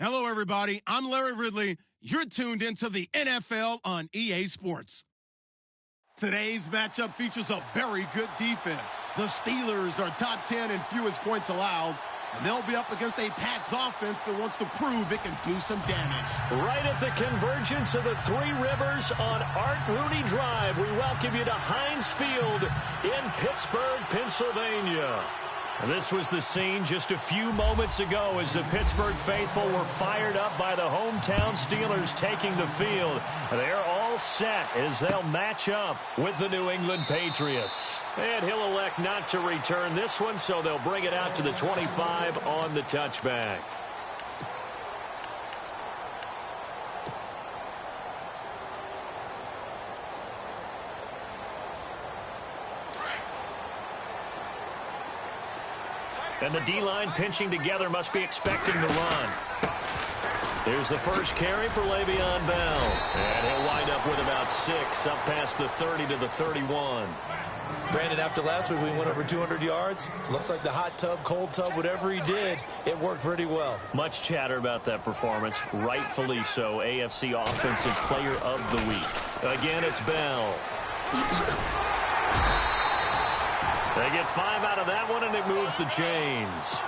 Hello, everybody. I'm Larry Ridley. You're tuned into the NFL on EA Sports. Today's matchup features a very good defense. The Steelers are top 10 in fewest points allowed, and they'll be up against a Pats offense that wants to prove it can do some damage. Right at the convergence of the Three Rivers on Art Rooney Drive, we welcome you to Heinz Field in Pittsburgh, Pennsylvania. And this was the scene just a few moments ago as the Pittsburgh faithful were fired up by the hometown Steelers taking the field. They're all set as they'll match up with the New England Patriots. And he'll elect not to return this one, so they'll bring it out to the 25 on the touchback. And the D-line pinching together must be expecting the run. Here's the first carry for Le'Veon Bell. And he'll wind up with about 6, up past the 30 to the 31. Brandon, after last week, we went over 200 yards. Looks like the hot tub, cold tub, whatever he did, it worked pretty well. Much chatter about that performance. Rightfully so. AFC Offensive Player of the Week. Again, it's Bell. They get 5 out of that one, and it moves the chains.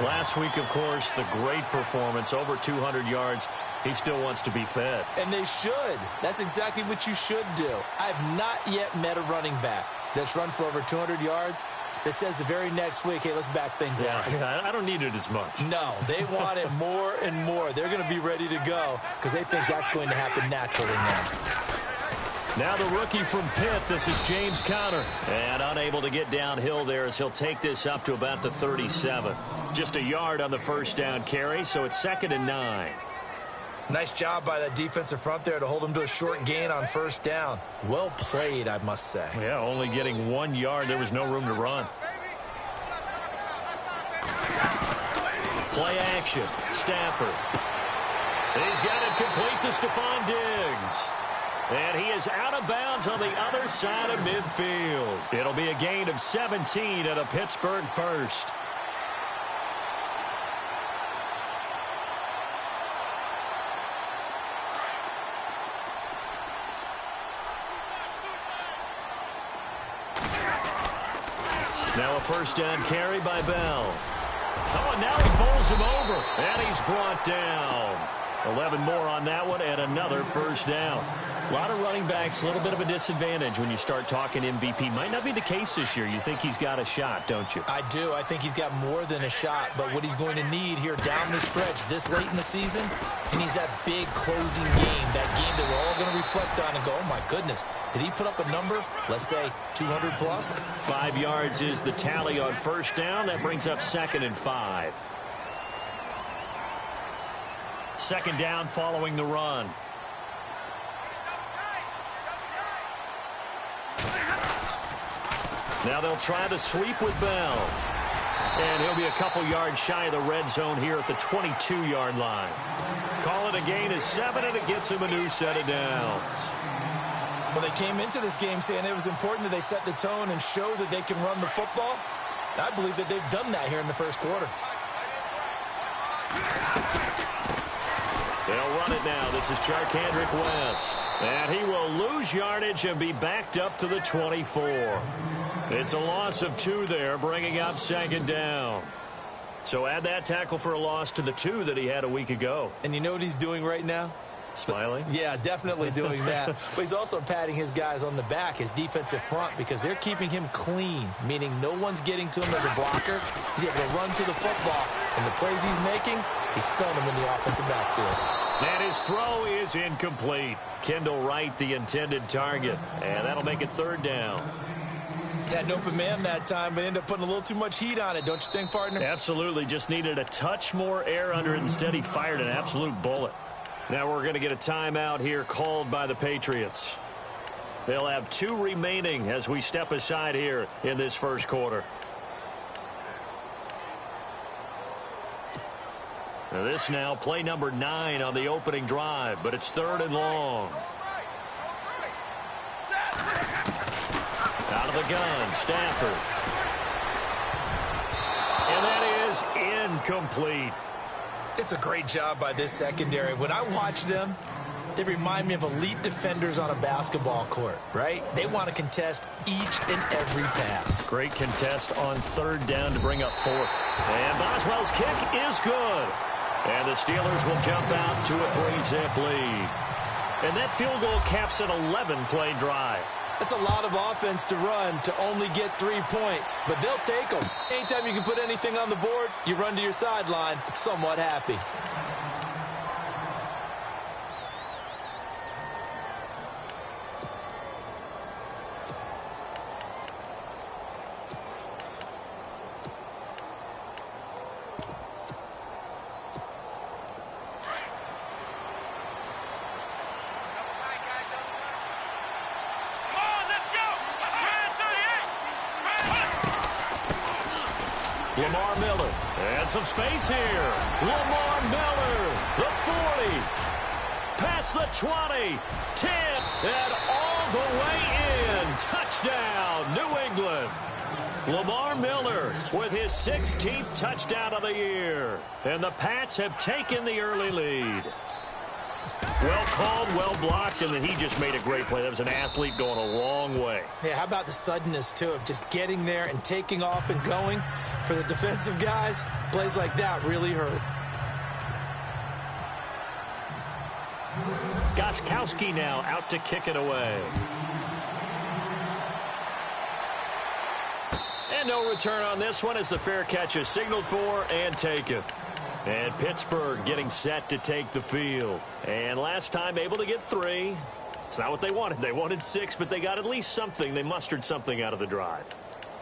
Last week, of course, the great performance, over 200 yards. He still wants to be fed. And they should. That's exactly what you should do. I've not yet met a running back that's run for over 200 yards that says the very next week, hey, let's back things up. Yeah, I don't need it as much. No, they want it more and more. They're going to be ready to go because they think that's going to happen naturally now. Now the rookie from Pitt, this is James Conner. And unable to get downhill there as he'll take this up to about the 37. Just a yard on the first down carry, so it's 2nd and 9. Nice job by that defensive front there to hold him to a short gain on first down. Well played, I must say. Yeah, only getting 1 yard. There was no room to run. Play action. Stafford. He's got it complete to Stephon Diggs. And he is out of bounds on the other side of midfield. It'll be a gain of 17 at a Pittsburgh first. Now a first down carry by Bell. Oh, and now he bowls him over. And he's brought down. 11 more on that one and another first down. A lot of running backs, a little bit of a disadvantage when you start talking MVP. Might not be the case this year. You think he's got a shot, don't you? I do. I think he's got more than a shot. But what he's going to need here down the stretch this late in the season, he needs that big closing game, that game that we're all going to reflect on and go, oh, my goodness, did he put up a number, let's say 200 plus? 5 yards is the tally on first down. That brings up 2nd and 5. 2nd down following the run. Now they'll try the sweep with Bell. And he'll be a couple yards shy of the red zone here at the 22-yard line. Call it a gain of 7, and it gets him a new set of downs. Well, they came into this game saying it was important that they set the tone and show that they can run the football. I believe that they've done that here in the first quarter. They'll run it now. This is Charkandrick West. And he will lose yardage and be backed up to the 24. It's a loss of 2 there, bringing up 2nd down. So add that tackle for a loss to the 2 that he had a week ago. And you know what he's doing right now? Smiling? Yeah, definitely doing that. But he's also patting his guys on the back, his defensive front, because they're keeping him clean, meaning no one's getting to him as a blocker. He's able to run to the football. And the plays he's making, he's spelling them in the offensive backfield. And his throw is incomplete. Kendall Wright, the intended target. And that'll make it 3rd down. Had an open man that time, but ended up putting a little too much heat on it, don't you think, partner? Absolutely. Just needed a touch more air under it. Instead, he fired an absolute bullet. Now we're going to get a timeout here called by the Patriots. They'll have 2 remaining as we step aside here in this first quarter. Now this now play number 9 on the opening drive, but it's 3rd and long. Out of the gun, Stafford. And that is incomplete. It's a great job by this secondary. When I watch them, they remind me of elite defenders on a basketball court, right? They want to contest each and every pass. Great contest on third down to bring up fourth. And Boswell's kick is good. And the Steelers will jump out to a 3-zip lead. And that field goal caps an 11-play drive. That's a lot of offense to run to only get 3 points, but they'll take them. Anytime you can put anything on the board, you run to your sideline somewhat happy. Lamar Miller, and some space here. Lamar Miller, the 40, past the 20, 10, and all the way in. Touchdown, New England. Lamar Miller with his 16th touchdown of the year. And the Pats have taken the early lead. Well called, well blocked, and then he just made a great play. That was an athlete going a long way. Yeah, how about the suddenness, too, of just getting there and taking off and going? For the defensive guys, plays like that really hurt. Gostkowski now out to kick it away. And no return on this one as the fair catch is signaled for and taken. And Pittsburgh getting set to take the field. And last time able to get 3. It's not what they wanted. They wanted 6, but they got at least something. They mustered something out of the drive.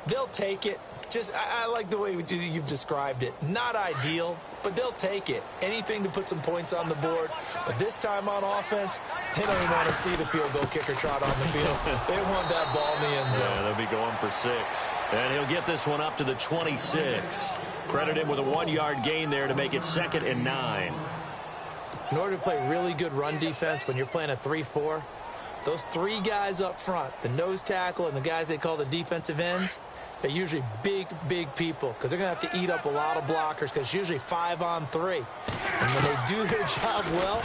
They'll take it. Just, I like the way you've described it. Not ideal, but they'll take it. Anything to put some points on the board. But this time on offense, they don't even want to see the field goal kicker trot on the field. They want that ball in the end zone. Yeah, they'll be going for 6. And he'll get this one up to the 26. Credit him with a 1-yard gain there to make it 2nd and 9. In order to play really good run defense when you're playing a 3-4, those 3 guys up front, the nose tackle and the guys they call the defensive ends, they're usually big, big people because they're going to have to eat up a lot of blockers because it's usually 5 on 3. And when they do their job well,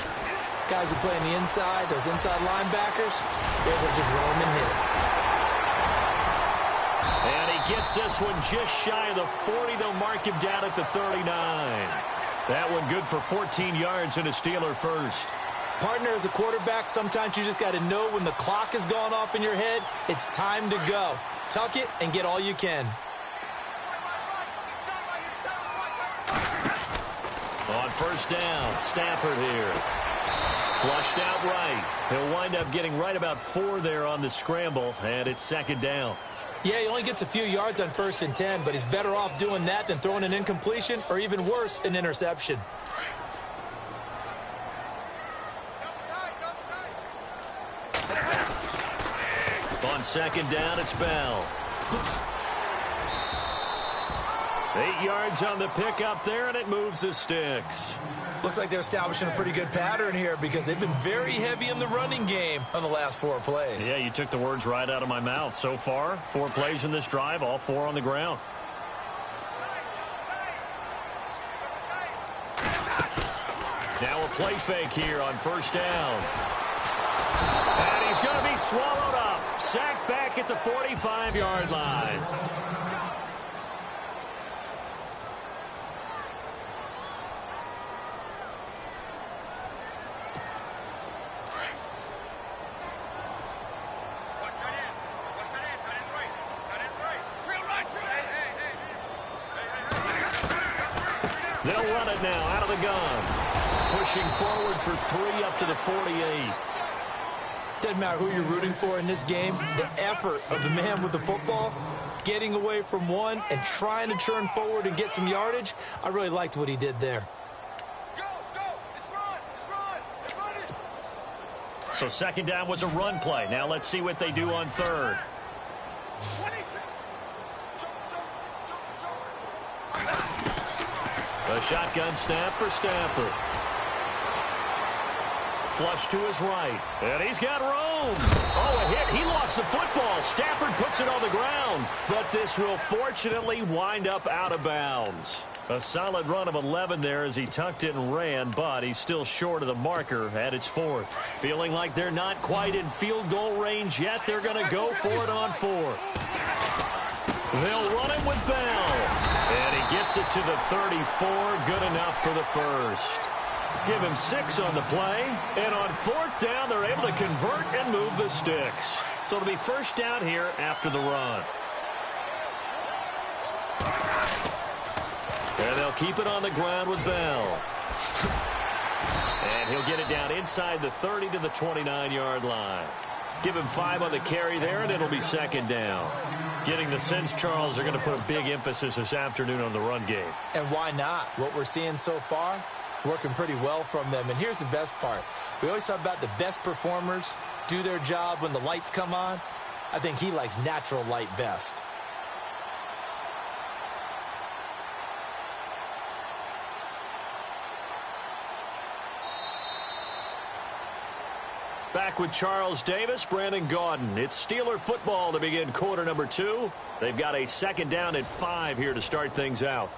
guys who play on the inside, those inside linebackers, they're able to just roam and hit. And he gets this one just shy of the 40. They'll mark him down at the 39. That one good for 14 yards and a Steeler first. Partner, as a quarterback, sometimes you just got to know when the clock has gone off in your head, it's time to go. Tuck it and get all you can. On first down, Stafford here. Flushed out right. He'll wind up getting right about 4 there on the scramble, and it's 2nd down. Yeah, he only gets a few yards on 1st and 10, but he's better off doing that than throwing an incompletion or even worse, an interception. On 2nd down, it's Bell. 8 yards on the pickup there, and it moves the sticks. Looks like they're establishing a pretty good pattern here because they've been very heavy in the running game on the last 4 plays. Yeah, you took the words right out of my mouth. So far, 4 plays in this drive, all 4 on the ground. Now a play fake here on 1st down. And he's going to be swallowed up. Sacked back at the 45-yard line. They'll run it now out of the gun. Pushing forward for 3 up to the 48. Doesn't matter who you're rooting for in this game. The effort of the man with the football, getting away from one and trying to turn forward and get some yardage, I really liked what he did there. So 2nd down was a run play. Now let's see what they do on 3rd. A shotgun snap for Stafford. Flush to his right. And he's got room. Oh, a hit. He lost the football. Stafford puts it on the ground. But this will fortunately wind up out of bounds. A solid run of 11 there as he tucked it and ran, but he's still short of the marker at its 4th. Feeling like they're not quite in field goal range yet. They're going to go for it on 4th. They'll run it with Bell. And he gets it to the 34. Good enough for the first. Give him 6 on the play. And on 4th down, they're able to convert and move the sticks. So it'll be first down here after the run. And they'll keep it on the ground with Bell. And he'll get it down inside the 30 to the 29-yard line. Give him 5 on the carry there, and it'll be second down. Getting the sense, Charles, they're going to put a big emphasis this afternoon on the run game. And why not? What we're seeing so far is working pretty well from them. And here's the best part. We always talk about the best performers do their job when the lights come on. I think he likes natural light best. Back with Charles Davis, Brandon Gaudin. It's Steeler football to begin quarter number 2. They've got a second down and 5 here to start things out.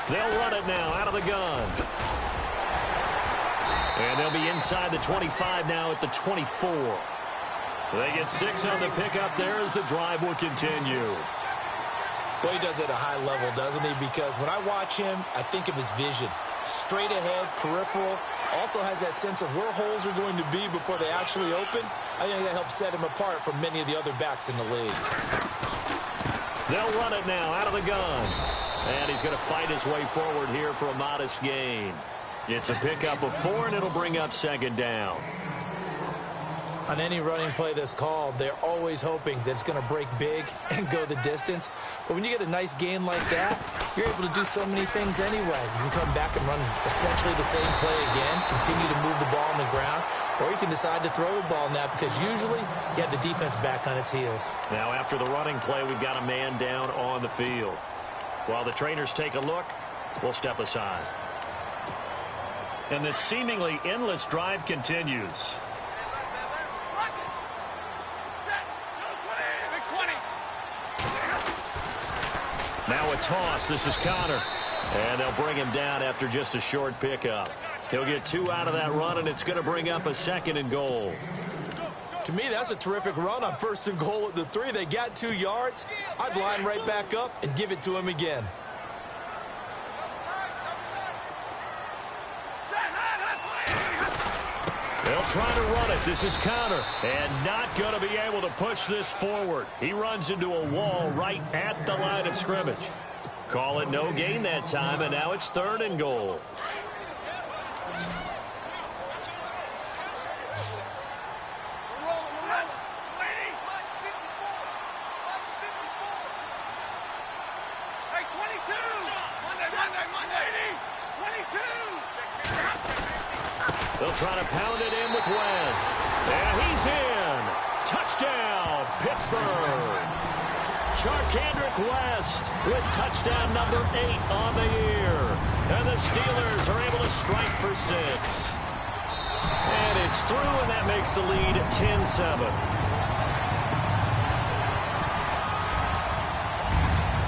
They'll run it now out of the gun. And they'll be inside the 25 now at the 24. They get 6 on the pickup there as the drive will continue. Well, he does it at a high level, doesn't he? Because when I watch him, I think of his vision. Straight ahead, peripheral. Also has that sense of where holes are going to be before they actually open. I think that helps set him apart from many of the other backs in the league. They'll run it now out of the gun. And he's going to fight his way forward here for a modest gain. It's a pickup of 4, and it'll bring up second down. On any running play that's called, they're always hoping that it's going to break big and go the distance. But when you get a nice gain like that, you're able to do so many things anyway. You can come back and run essentially the same play again, continue to move the ball on the ground, or you can decide to throw the ball now because usually you have the defense back on its heels. Now after the running play, we've got a man down on the field. While the trainers take a look, we'll step aside. And this seemingly endless drive continues. Now a toss. This is Connor. And they'll bring him down after just a short pickup. He'll get 2 out of that run, and it's going to bring up a 2nd and goal. To me, that's a terrific run on 1st and goal at the 3. They got 2 yards. I'd line right back up and give it to him again. They'll try to run it. This is Connor. And not going to be able to push this forward. He runs into a wall right at the line of scrimmage. Call it no gain that time, and now it's 3rd and goal. They'll try to pound it in with West. And he's in. Touchdown, Pittsburgh. Charkandrick West with touchdown number 8 on the year. And the Steelers are able to strike for 6. And it's through, and that makes the lead 10-7.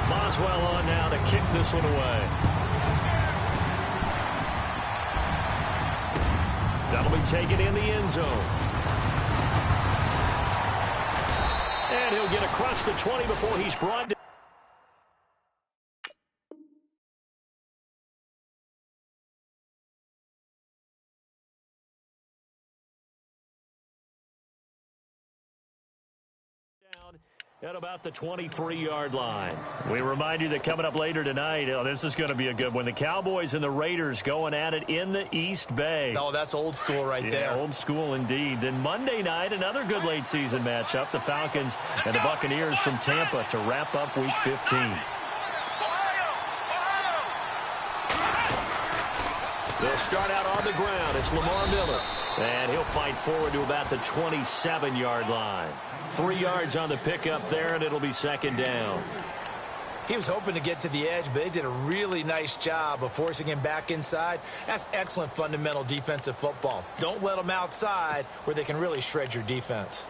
Boswell on now to kick this one away. That'll be taken in the end zone. And he'll get across the 20 before he's brought down. At about the 23-yard line. We remind you that coming up later tonight, this is going to be a good one. The Cowboys and the Raiders going at it in the East Bay. Oh, that's old school right there. Old school indeed. Then Monday night, another good late season matchup. The Falcons and the Buccaneers from Tampa to wrap up Week 15. The They'll start out on the ground. It's Lamar Miller. And he'll fight forward to about the 27-yard line. 3 yards on the pickup there, and it'll be second down. He was hoping to get to the edge, but they did a really nice job of forcing him back inside. That's excellent fundamental defensive football. Don't let them outside where they can really shred your defense.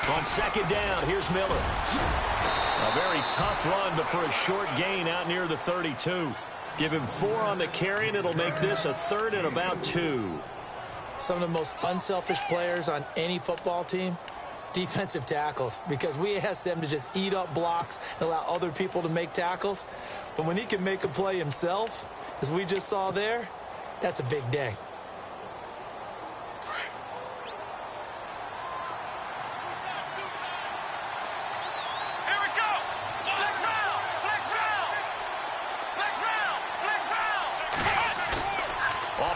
On second down, here's Miller. A very tough run, but for a short gain out near the 32. Give him 4 on the carry, and it'll make this a 3rd and about 2. Some of the most unselfish players on any football team, defensive tackles, because we ask them to just eat up blocks and allow other people to make tackles. But when he can make a play himself, as we just saw there, that's a big day.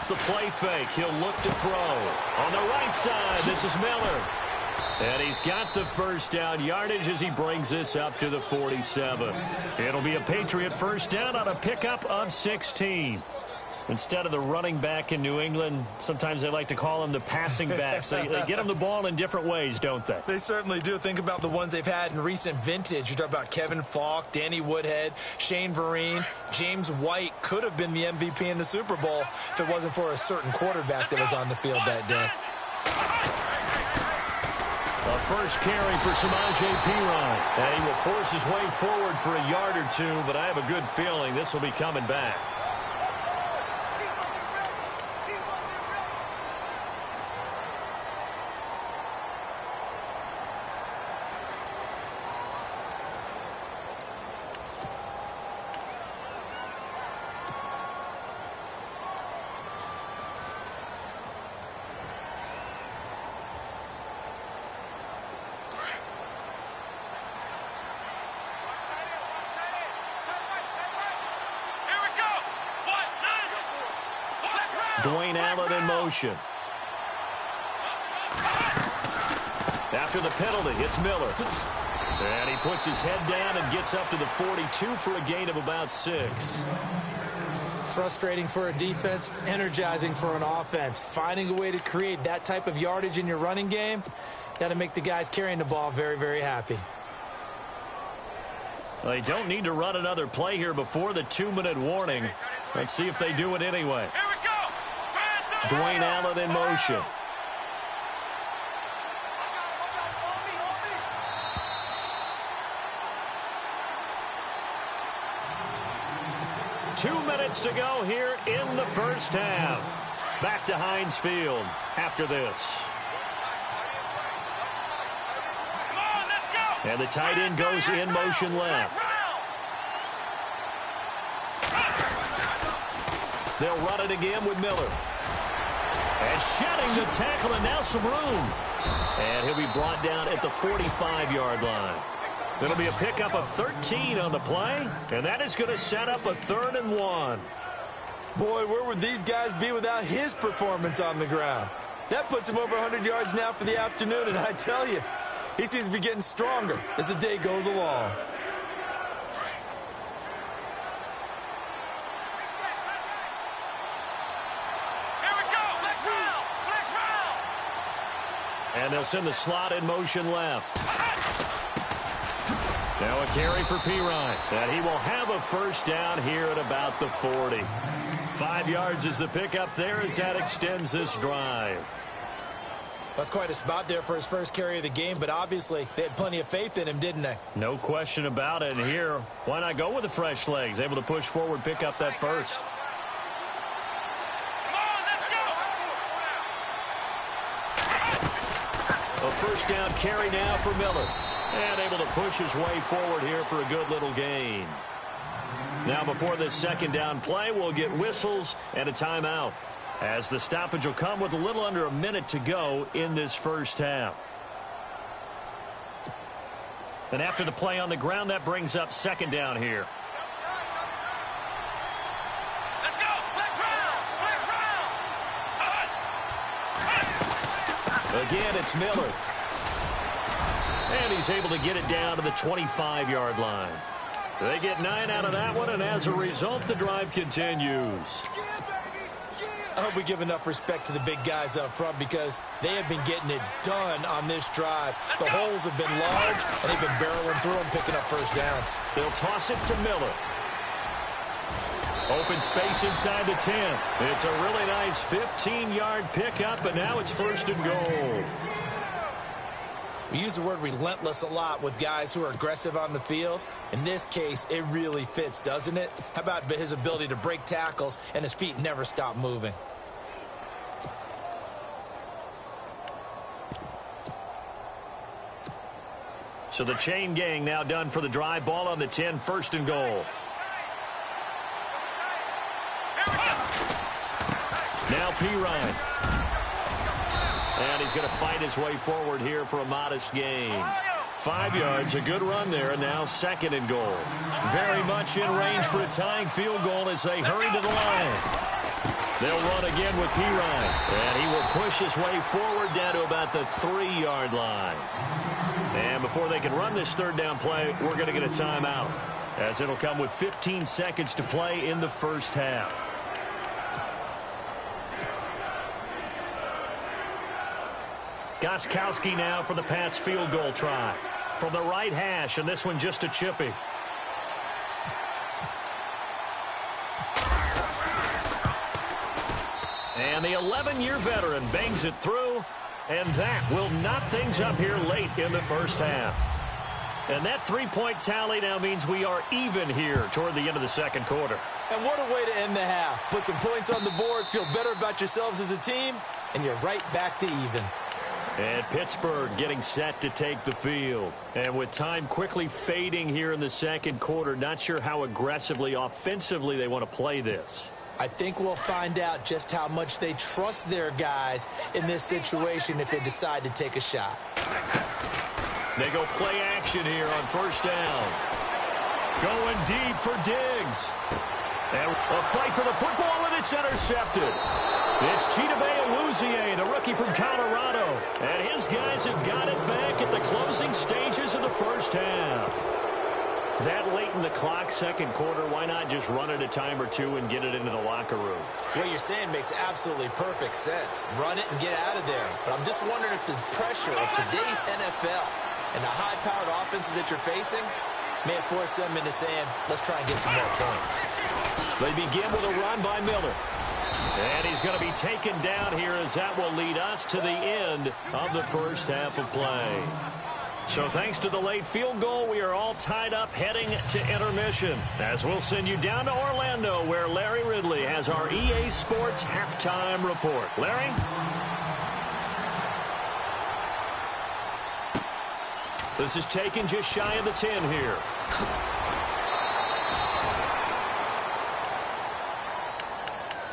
The play fake. He'll look to throw. On the right side, this is Miller. And he's got the first down yardage as he brings this up to the 47. It'll be a Patriot first down on a pickup of 16. Instead of the running back in New England, sometimes they like to call them the passing backs. They get them the ball in different ways, don't they? They certainly do. Think about the ones they've had in recent vintage. You talk about Kevin Falk, Danny Woodhead, Shane Vereen. James White could have been the MVP in the Super Bowl if it wasn't for a certain quarterback that was on the field that day. A first carry for Samaje Perine. And he will force his way forward for a yard or two, but I have a good feeling this will be coming back. Dwayne Allen in motion. After the penalty, it's Miller. And he puts his head down and gets up to the 42 for a gain of about 6. Frustrating for a defense, energizing for an offense. Finding a way to create that type of yardage in your running game, that'll make the guys carrying the ball very, very happy. Well, they don't need to run another play here before the 2-minute warning. Let's see if they do it anyway. Dwayne Allen in motion. Two minutes to go here in the first half. Back to Heinz Field after this. And the tight end goes in motion left. They'll run it again with Miller. And shedding the tackle, and now some room. And he'll be brought down at the 45-yard line. It'll be a pickup of 13 on the play, and that is going to set up a 3rd and 1. Boy, where would these guys be without his performance on the ground? That puts him over 100 yards now for the afternoon, and I tell you, he seems to be getting stronger as the day goes along. And they'll send the slot in motion left. Now a carry for Perine. And he will have a first down here at about the 40. 5 yards is the pickup there as that extends this drive. That's quite a spot there for his first carry of the game, but obviously they had plenty of faith in him, didn't they? No question about it. And here, why not go with the fresh legs? Able to push forward, pick up that first. A first down carry now for Miller. And able to push his way forward here for a good little gain. Now before this second down play, we'll get whistles and a timeout, as the stoppage will come with a little under a minute to go in this first half. And after the play on the ground, that brings up second down here. Again, it's Miller. And he's able to get it down to the 25-yard line. They get 9 out of that one, and as a result, the drive continues. I hope we give enough respect to the big guys up front because they have been getting it done on this drive. The holes have been large, and they've been barreling through them, picking up first downs. They'll toss it to Miller. Open space inside the 10. It's a really nice 15-yard pickup, and now it's 1st and goal. We use the word relentless a lot with guys who are aggressive on the field. In this case, it really fits, doesn't it? How about his ability to break tackles and his feet never stop moving? So the chain gang now done for the drive. Ball on the 10, 1st and goal. Now Pirine. And he's going to fight his way forward here for a modest gain. 5 yards, a good run there, and now 2nd and goal. Very much in range for a tying field goal as they hurry to the line. They'll run again with Pirine, and he will push his way forward down to about the 3-yard line. And before they can run this 3rd down play, we're going to get a timeout, as it'll come with 15 seconds to play in the 1st half. Gostkowski now for the Pats field goal try. From the right hash, and this one just a chippy. And the 11-year veteran bangs it through, and that will knot things up here late in the 1st half. And that 3-point tally now means we are even here toward the end of the 2nd quarter. And what a way to end the half. Put some points on the board, feel better about yourselves as a team, and you're right back to even. And Pittsburgh getting set to take the field. And with time quickly fading here in the 2nd quarter, not sure how aggressively, offensively they want to play this. I think we'll find out just how much they trust their guys in this situation if they decide to take a shot. They go play action here on 1st down. Going deep for Diggs. And a fight for the football, and it's intercepted. It's Chidobe Awuzie, the rookie from Colorado. And his guys have got it back at the closing stages of the 1st half. That late in the clock, 2nd quarter, why not just run it a time or two and get it into the locker room? What you're saying makes absolutely perfect sense. Run it and get out of there. But I'm just wondering if the pressure of today's NFL and the high-powered offenses that you're facing may have forced them into saying, let's try and get some more points. They begin with a run by Miller. And he's going to be taken down here as that will lead us to the end of the 1st half of play. So thanks to the late field goal, we are all tied up heading to intermission. As we'll send you down to Orlando, where Larry Ridley has our EA Sports halftime report. Larry? This is taken just shy of the 10 here.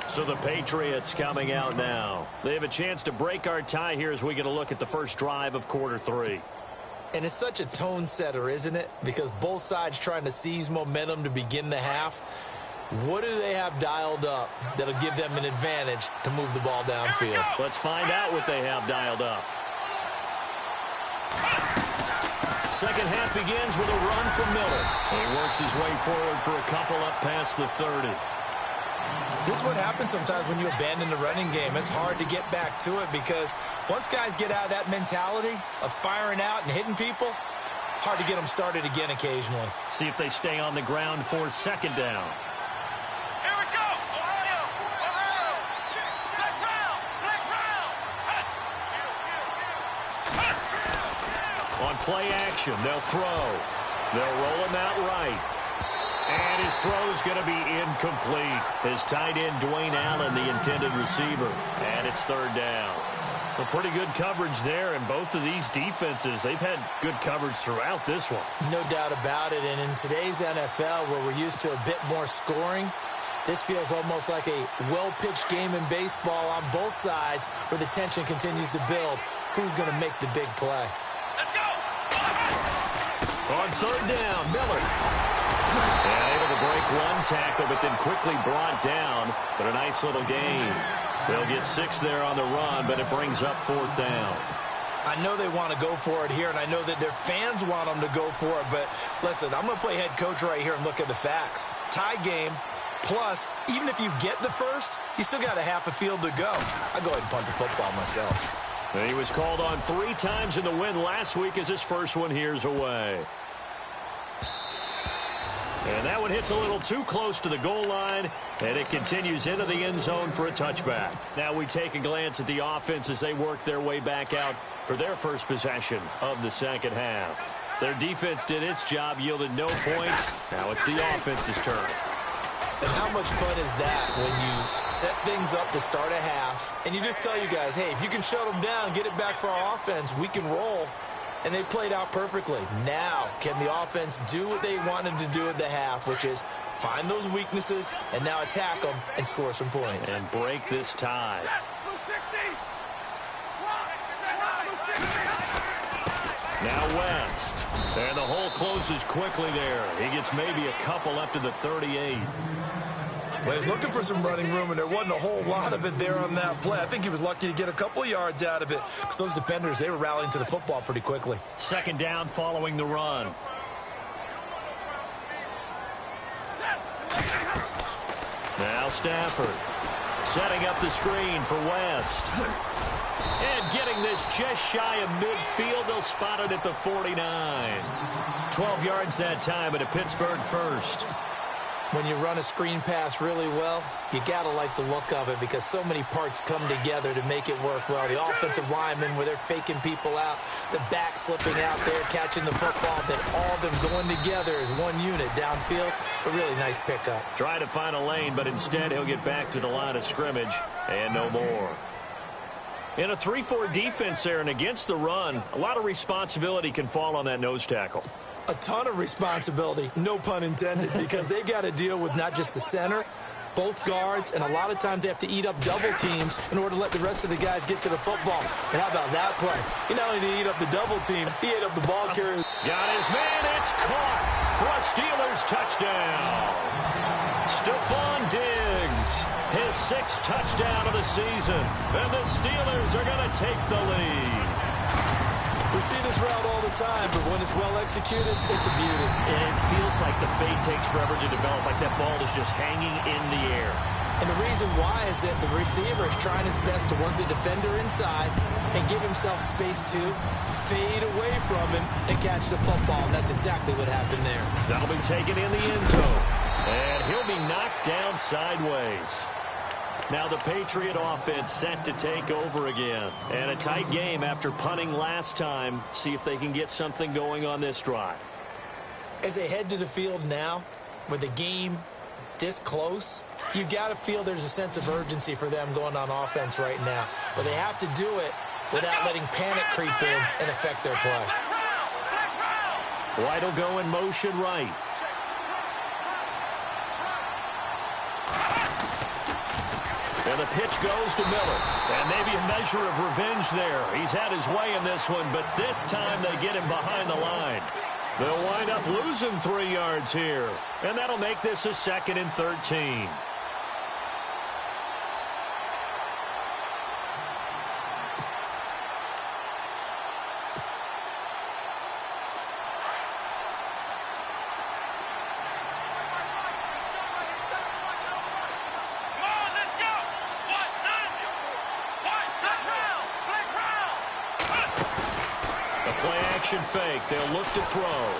So the Patriots coming out now. They have a chance to break our tie here as we get a look at the first drive of quarter 3. And it's such a tone setter, isn't it? Because both sides trying to seize momentum to begin the half. What do they have dialed up that'll give them an advantage to move the ball downfield? Let's find out what they have dialed up. Second half begins with a run from Miller. He works his way forward for a couple up past the 30. This is what happens sometimes when you abandon the running game. It's hard to get back to it because once guys get out of that mentality of firing out and hitting people, hard to get them started again occasionally. See if they stay on the ground for 2nd down. Here we go! Ohio! On play action, they'll throw. They'll roll him out right. And his throw is going to be incomplete. His tight end, Dwayne Allen, the intended receiver. And it's 3rd down. Well, pretty good coverage there, and both of these defenses, they've had good coverage throughout this one. No doubt about it, and in today's NFL, where we're used to a bit more scoring, this feels almost like a well-pitched game in baseball on both sides where the tension continues to build. Who's going to make the big play? Let's go! On 3rd down, Miller. And able to break one tackle, but then quickly brought down. But a nice little gain. They'll get 6 there on the run, but it brings up 4th down. I know they want to go for it here, and I know that their fans want them to go for it, but listen, I'm going to play head coach right here and look at the facts. Tie game, plus, even if you get the first, you still got a half a field to go. I'll go ahead and punt the football myself. He was called on 3 times in the win last week as his first one here's away. And that one hits a little too close to the goal line, and it continues into the end zone for a touchback. Now we take a glance at the offense as they work their way back out for their first possession of the second half. Their defense did its job, yielded no points. Now it's the offense's turn. And how much fun is that when you set things up to start a half, and you just tell you guys, hey, if you can shut them down, get it back for our offense, we can roll. And they played out perfectly. Now, can the offense do what they wanted to do at the half, which is find those weaknesses and now attack them and score some points. And break this tie. Now West. And the hole closes quickly there. He gets maybe a couple up to the 38. Well, he's looking for some running room, and there wasn't a whole lot of it there on that play. I think he was lucky to get a couple of yards out of it because those defenders, they were rallying to the football pretty quickly. 2nd down following the run. Now Stafford setting up the screen for West. And getting this just shy of midfield. They'll spot it at the 49. 12 yards that time, and a Pittsburgh first. When you run a screen pass really well, you got to like the look of it because so many parts come together to make it work well. The offensive linemen, where they're faking people out, the back slipping out there, catching the football, then all of them going together as one unit downfield. A really nice pickup. Trying to find a lane, but instead he'll get back to the line of scrimmage and no more. In a 3-4 defense there and against the run, a lot of responsibility can fall on that nose tackle. A ton of responsibility, no pun intended, because they got to deal with not just the center, both guards, and a lot of times they have to eat up double teams in order to let the rest of the guys get to the football. And how about that play? He not only did he eat up the double team, he ate up the ball carrier. Got his man, it's caught for a Steelers touchdown. Stephon Diggs, his 6th touchdown of the season, and the Steelers are going to take the lead. We see this route all the time, but when it's well executed, it's a beauty. And it feels like the fade takes forever to develop, like that ball is just hanging in the air. And the reason why is that the receiver is trying his best to work the defender inside and give himself space to fade away from him and catch the football. And that's exactly what happened there. That'll be taken in the end zone. And he'll be knocked down sideways. Now the Patriot offense set to take over again. And a tight game after punting last time. See if they can get something going on this drive. As they head to the field now, with the game this close, you got to feel there's a sense of urgency for them going on offense right now. But they have to do it without letting panic creep in and affect their play. White will go in motion right. And the pitch goes to Miller. And maybe a measure of revenge there. He's had his way in this one, but this time they get him behind the line. They'll wind up losing 3 yards here. And that'll make this a 2nd and 13. Fake. They'll look to throw.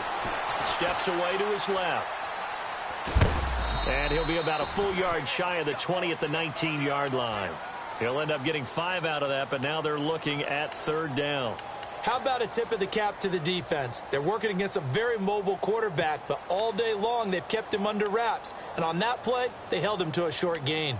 Steps away to his left. And he'll be about a full yard shy of the 20 at the 19-yard line. He'll end up getting 5 out of that, but now they're looking at 3rd down. How about a tip of the cap to the defense? They're working against a very mobile quarterback, but all day long they've kept him under wraps. And on that play, they held him to a short gain.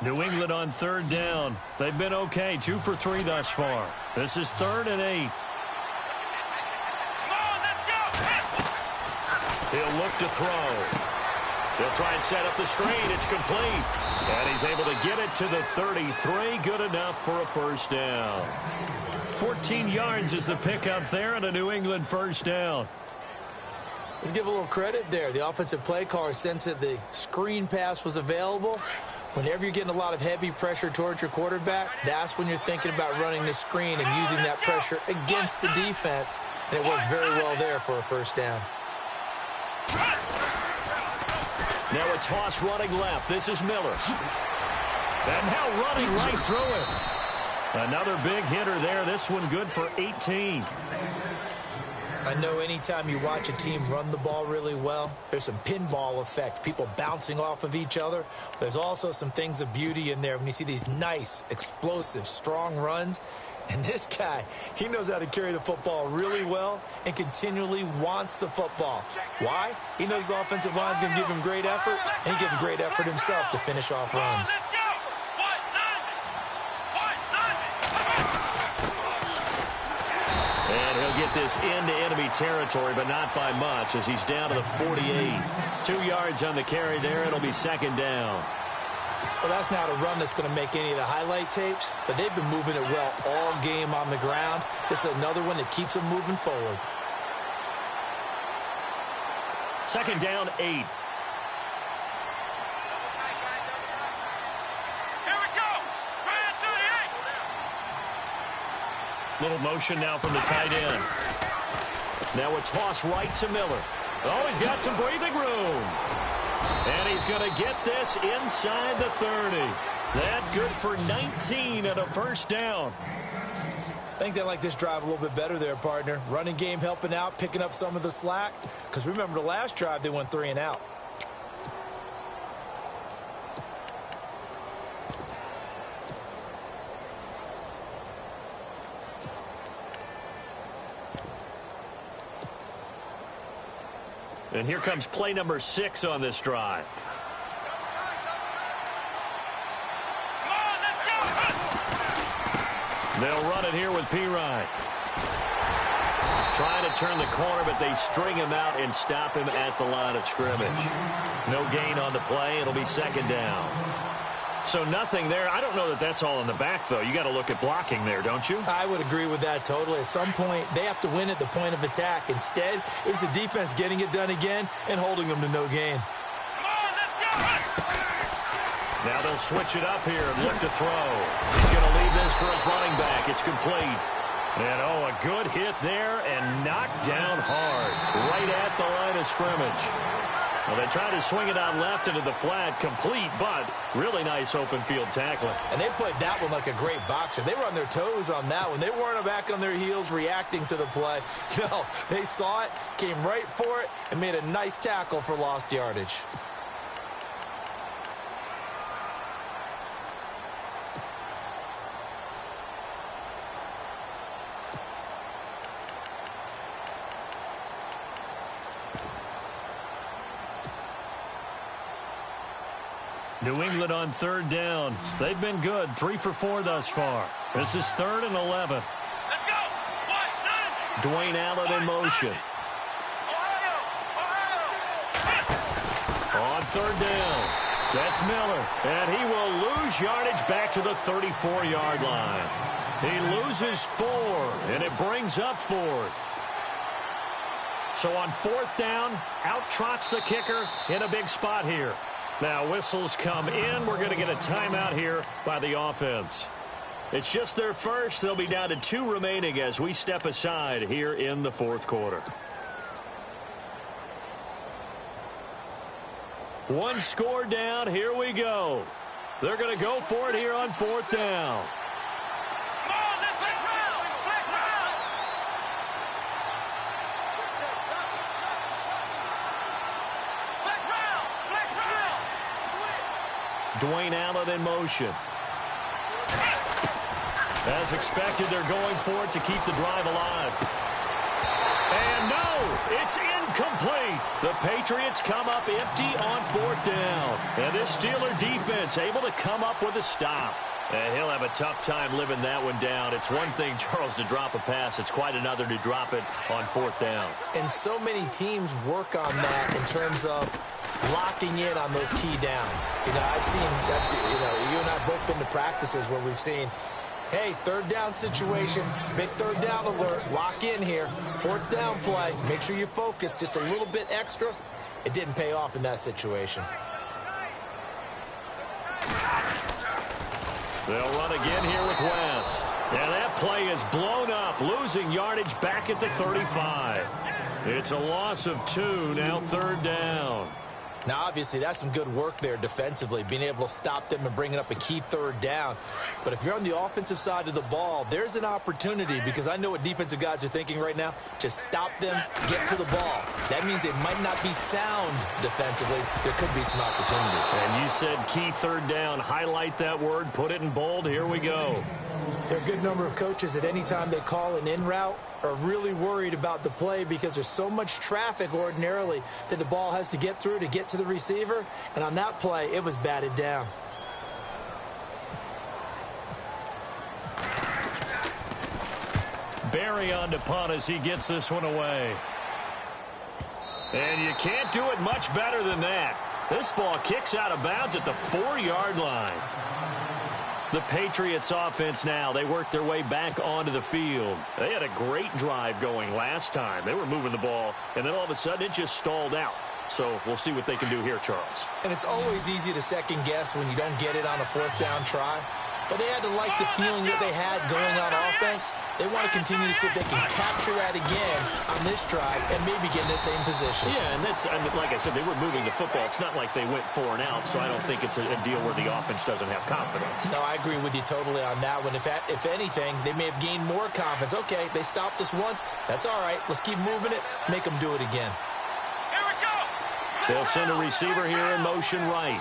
New England on 3rd down. They've been okay, 2 for 3 thus far. This is 3rd and 8. He'll look to throw. They'll try and set up the screen. It's complete. And he's able to get it to the 33. Good enough for a first down. 14 yards is the pickup there and a New England first down. Let's give a little credit there. The offensive play caller sensed that the screen pass was available. Whenever you're getting a lot of heavy pressure towards your quarterback, that's when you're thinking about running the screen and using that pressure against the defense. And it worked very well there for a first down. Now a toss running left. This is Miller. And now running right through it. Another big hitter there. This one good for 18. I know anytime you watch a team run the ball really well, there's some pinball effect, people bouncing off of each other. There's also some things of beauty in there when you see these nice, explosive, strong runs. And this guy, he knows how to carry the football really well and continually wants the football. Why? He knows the offensive line's going to give him great effort, and he gives great effort himself to finish off runs. And he'll get this into enemy territory, but not by much as he's down to the 48. 2 yards on the carry there. It'll be second down. Well, that's not a run that's going to make any of the highlight tapes, but they've been moving it well all game on the ground. This is another one that keeps them moving forward. Second down, 8. Here we go. Grand 38. Little motion now from the tight end. Now a toss right to Miller. Oh, he's got some breathing room. And he's going to get this inside the 30. That good for 19 and a first down. I think they like this drive a little bit better there, partner. Running game helping out, picking up some of the slack. Because remember the last drive, they went 3 and out. And here comes play number 6 on this drive. They'll run it here with Pirine. Trying to turn the corner, but they string him out and stop him at the line of scrimmage. No gain on the play. It'll be second down. So nothing there. I don't know that that's all in the back, though. You got to look at blocking there, don't you? I would agree with that totally. At some point, they have to win at the point of attack. Instead, it's the defense getting it done again and holding them to no gain. Now they'll switch it up here and look to throw. He's going to leave this for his running back. It's complete. And, oh, a good hit there and knocked down hard right at the line of scrimmage. Well, they tried to swing it out left into the flat, complete, but really nice open field tackling. And they played that one like a great boxer. They were on their toes on that one. They weren't back on their heels reacting to the play. No, they saw it, came right for it, and made a nice tackle for lost yardage. New England on third down. They've been good. 3 for 4 thus far. This is 3rd and 11. Let's go. Dwayne Allen in motion. On third down. That's Miller. And he will lose yardage back to the 34-yard line. He loses 4, and it brings up 4th. So on 4th down, out trots the kicker in a big spot here. Now, whistles come in. We're going to get a timeout here by the offense. It's just their first. They'll be down to 2 remaining as we step aside here in the 4th quarter. 1 score down. Here we go. They're going to go for it here on 4th down. Dwayne Allen in motion. As expected, they're going for it to keep the drive alive. And no, it's incomplete. The Patriots come up empty on 4th down. And this Steeler defense able to come up with a stop. And he'll have a tough time living that one down. It's one thing, Charles, to drop a pass. It's quite another to drop it on 4th down. And so many teams work on that in terms of locking in on those key downs. You know, I've seen, you and I have both been to practices where we've seen, hey, 3rd down situation, big 3rd down alert, lock in here. 4th down play, make sure you focus just a little bit extra. It didn't pay off in that situation. They'll run again here with West. And that play is blown up, losing yardage back at the 35. It's a loss of 2, now 3rd down. Now, obviously, that's some good work there defensively, being able to stop them and bringing up a key 3rd down. But if you're on the offensive side of the ball, there's an opportunity, because I know what defensive guys are thinking right now. Just stop them, get to the ball. That means they might not be sound defensively. There could be some opportunities. And you said key 3rd down. Highlight that word, put it in bold. Here we go. There are a good number of coaches at any time they call an in route are really worried about the play because there's so much traffic ordinarily that the ball has to get through to get to the receiver. And on that play, it was batted down. Barry on to punt as he gets this one away. And you can't do it much better than that. This ball kicks out of bounds at the 4-yard line. The Patriots offense now, they work their way back onto the field. They had a great drive going last time. They were moving the ball, and then all of a sudden it just stalled out. So we'll see what they can do here, Charles. And it's always easy to second guess when you don't get it on a 4th down try. But they had to like the feeling that they had going on offense. They want to continue to see if they can capture that again on this drive and maybe get in the same position. Yeah, and that's, like I said, they were moving the football. It's not like they went 4 and out, so I don't think it's a deal where the offense doesn't have confidence. No, I agree with you totally on that one. If anything, they may have gained more confidence. Okay, they stopped us once. That's all right. Let's keep moving it. Make them do it again. Here we go. They'll send a receiver here in motion right.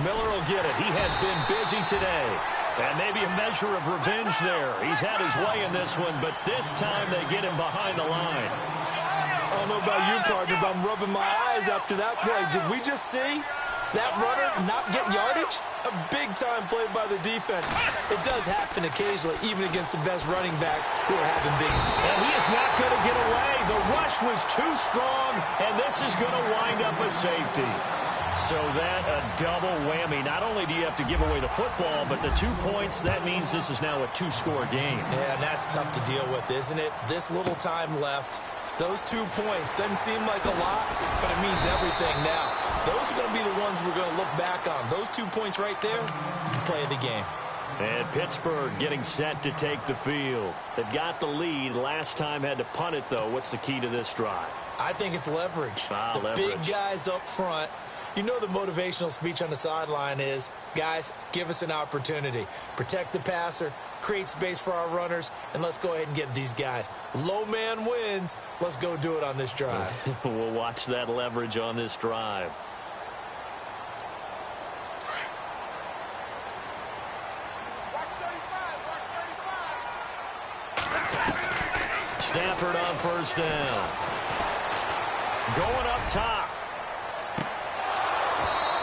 Miller will get it. He has been busy today. And maybe a measure of revenge there. He's had his way in this one, but this time they get him behind the line. I don't know about you, partner, but I'm rubbing my eyes after that play. Did we just see that runner not get yardage? A big-time play by the defense. It does happen occasionally, even against the best running backs who are having big. And he is not going to get away. The rush was too strong, and this is going to wind up a safety. So that a double whammy. Not only do you have to give away the football, but the 2 points, that means this is now a 2-score game. Yeah, and that's tough to deal with, isn't it? This little time left. Those 2 points doesn't seem like a lot, but it means everything now. Those are going to be the ones we're going to look back on. Those 2 points right there, the play of the game. And Pittsburgh getting set to take the field. They've got the lead. Last time had to punt it, though. What's the key to this drive? I think it's leverage. The leverage. Big guys up front. You know the motivational speech on the sideline is, guys, give us an opportunity. Protect the passer, create space for our runners, and let's go ahead and get these guys. Low man wins. Let's go do it on this drive. We'll watch that leverage on this drive. Stafford on 1st down. Going up top.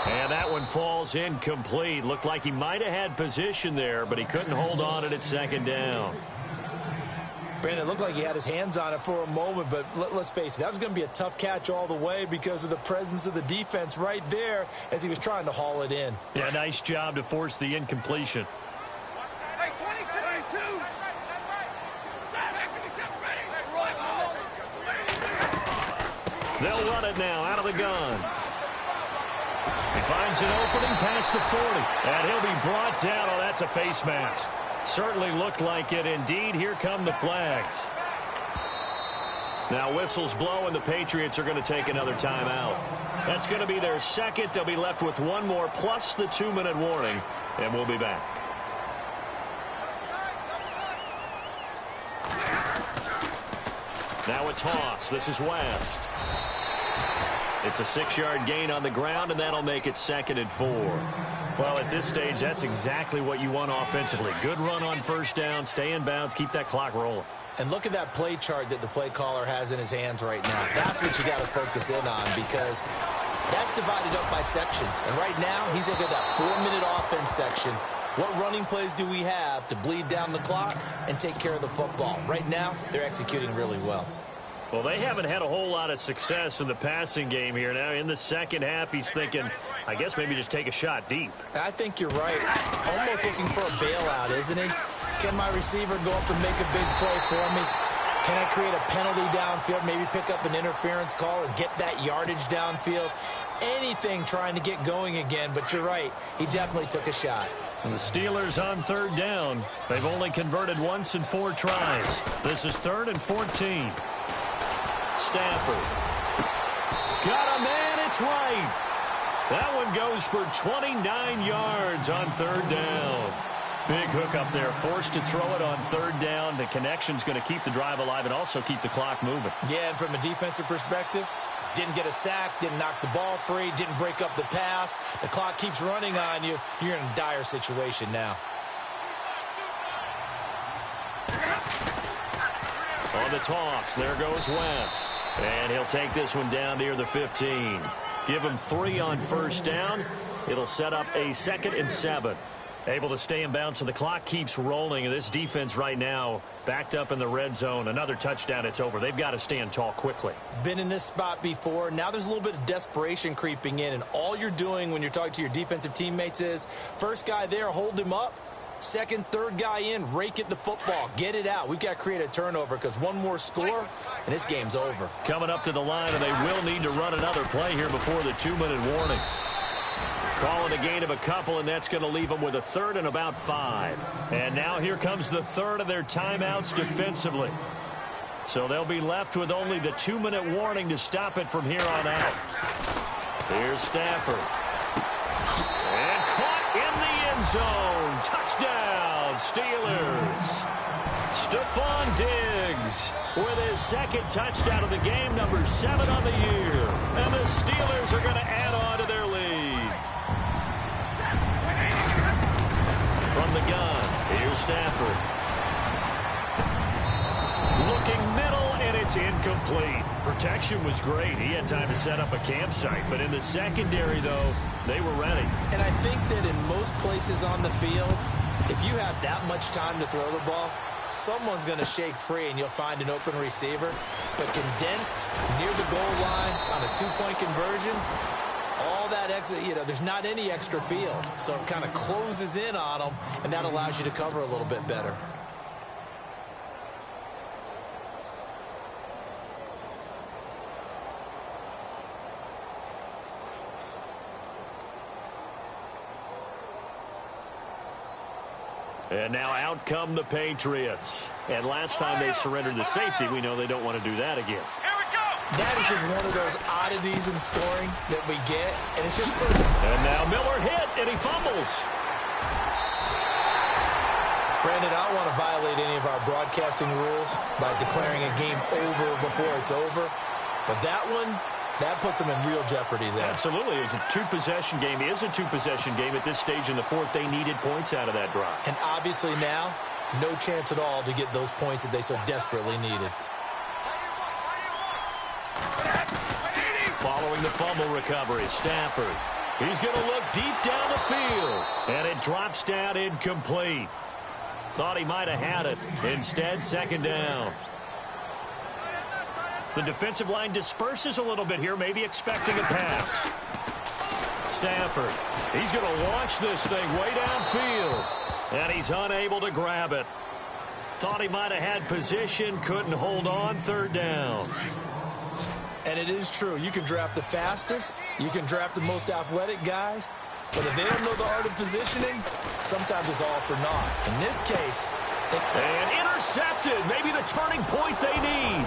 And that one falls incomplete. Looked like he might have had position there, but he couldn't hold on it at 2nd down. Brandon, it looked like he had his hands on it for a moment, but let's face it, that was going to be a tough catch all the way because of the presence of the defense right there as he was trying to haul it in. Yeah, nice job to force the incompletion. Hey, 22. They'll run it now out of the gun. He finds an opening past the 40. And he'll be brought down. Oh, that's a face mask. Certainly looked like it. Indeed, here come the flags. Now whistles blow, and the Patriots are going to take another timeout. That's going to be their second. They'll be left with one more, plus the 2-minute warning, and we'll be back. Now a toss. This is West. It's a 6-yard gain on the ground, and that'll make it 2nd and 4. Well, at this stage, that's exactly what you want offensively. Good run on 1st down, stay in bounds, keep that clock rolling. And look at that play chart that the play caller has in his hands right now. That's what you got to focus in on, because that's divided up by sections. And right now, he's looking at that 4-minute offense section. What running plays do we have to bleed down the clock and take care of the football? Right now, they're executing really well. Well, they haven't had a whole lot of success in the passing game here. Now, in the second half, he's thinking, I guess maybe just take a shot deep. I think you're right. Almost looking for a bailout, isn't he? Can my receiver go up and make a big play for me? Can I create a penalty downfield, maybe pick up an interference call and get that yardage downfield? Anything trying to get going again, but you're right. He definitely took a shot. And the Steelers on third down. They've only converted once in 4 tries. This is 3rd and 14. Stafford. Got a man, it's right. That one goes for 29 yards on third down. Big hook up there, forced to throw it on third down. The connection's going to keep the drive alive and also keep the clock moving. Yeah, and from a defensive perspective, didn't get a sack, didn't knock the ball free, didn't break up the pass. The clock keeps running on you. You're in a dire situation now. On the toss, there goes Wentz. And he'll take this one down near the 15. Give him 3 on first down. It'll set up a 2nd and 7. Able to stay in bounds, so the clock keeps rolling. And this defense right now backed up in the red zone. Another touchdown, it's over. They've got to stand tall quickly. Been in this spot before. Now there's a little bit of desperation creeping in. And all you're doing when you're talking to your defensive teammates is, first guy there, hold him up. Second, third guy in, rake at the football. Get it out. We've got to create a turnover, because one more score, and this game's over. Coming up to the line, and they will need to run another play here before the 2-minute warning. Calling a gain of a couple, and that's going to leave them with a 3rd and about 5. And now here comes the 3rd of their timeouts defensively. So they'll be left with only the 2-minute warning to stop it from here on out. Here's Stafford. And caught in the end zone. Touchdown, Steelers. Stephon Diggs with his 2nd touchdown of the game, number 7 on the year. And the Steelers are going to add on to their lead. From the gun, here's Stafford. Looking middle, and it's incomplete. Protection was great. He had time to set up a campsite. But in the secondary, though, they were ready. And I think that in most places on the field, if you have that much time to throw the ball, someone's going to shake free and you'll find an open receiver. But condensed near the goal line on a 2-point conversion, all that extra, there's not any extra field. So it kind of closes in on them, and that allows you to cover a little bit better. And now out come the Patriots. And last time they surrendered the safety, we know they don't want to do that again. That is just one of those oddities in scoring that we get, and it's just so... And now Miller hit, and he fumbles. Brandon, I don't want to violate any of our broadcasting rules by declaring a game over before it's over, but that one, that puts them in real jeopardy there. Absolutely. It's a 2-possession game. It is a 2-possession game at this stage in the 4th. They needed points out of that drive. And obviously now, no chance at all to get those points that they so desperately needed. Following the fumble recovery, Stafford. He's going to look deep down the field. And it drops down incomplete. Thought he might have had it. Instead, 2nd down. The defensive line disperses a little bit here, maybe expecting a pass. Stafford. He's going to launch this thing way downfield. And he's unable to grab it. Thought he might have had position, couldn't hold on, 3rd down. And it is true. You can draft the fastest. You can draft the most athletic guys. But if they don't know the art of positioning, sometimes it's all for naught. In this case... And intercepted. Maybe the turning point they need.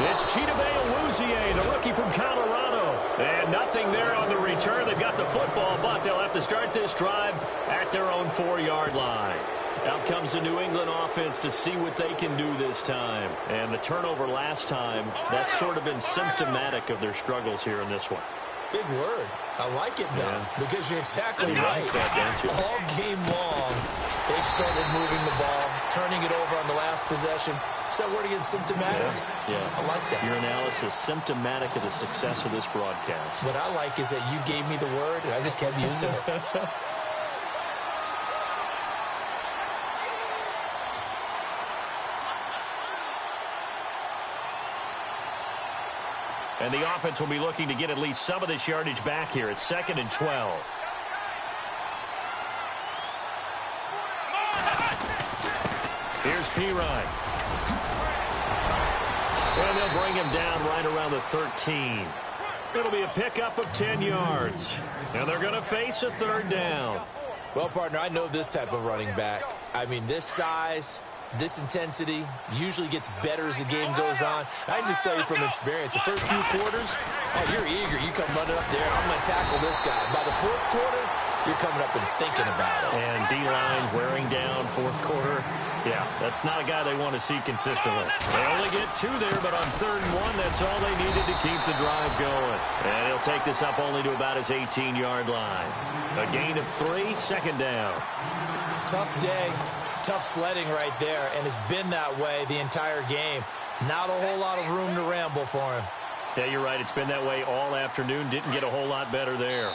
It's Chidobe Awuzie, the rookie from Colorado. And nothing there on the return. They've got the football, but they'll have to start this drive at their own 4-yard line. Out comes the New England offense to see what they can do this time. And the turnover last time, that's sort of been symptomatic of their struggles here in this one. Big word. I like it, though, because you're exactly right. Like that, don't you? All game long, they've struggled moving the ball. turning it over on the last possession. Is that word again, symptomatic? Yeah. I like that. Your analysis, symptomatic of the success of this broadcast. What I like is that you gave me the word, and I just kept using it. And the offense will be looking to get at least some of this yardage back here. It's 2nd and 12. Here's Pirine. And they'll bring him down right around the 13. It'll be a pickup of 10 yards. And they're going to face a 3rd down. Well, partner, I know this type of running back. I mean, this size, this intensity usually gets better as the game goes on. I can just tell you from experience, the first few quarters, oh, you're eager. You come running up there, I'm going to tackle this guy. By the 4th quarter, you're coming up and thinking about it. And D-line wearing down 4th quarter. Yeah, that's not a guy they want to see consistently. They only get 2 there, but on 3rd and 1, that's all they needed to keep the drive going. And he'll take this up only to about his 18-yard line. A gain of 3, 2nd down. Tough day, tough sledding right there, and it's been that way the entire game. Not a whole lot of room to ramble for him. Yeah, you're right. It's been that way all afternoon. Didn't get a whole lot better there.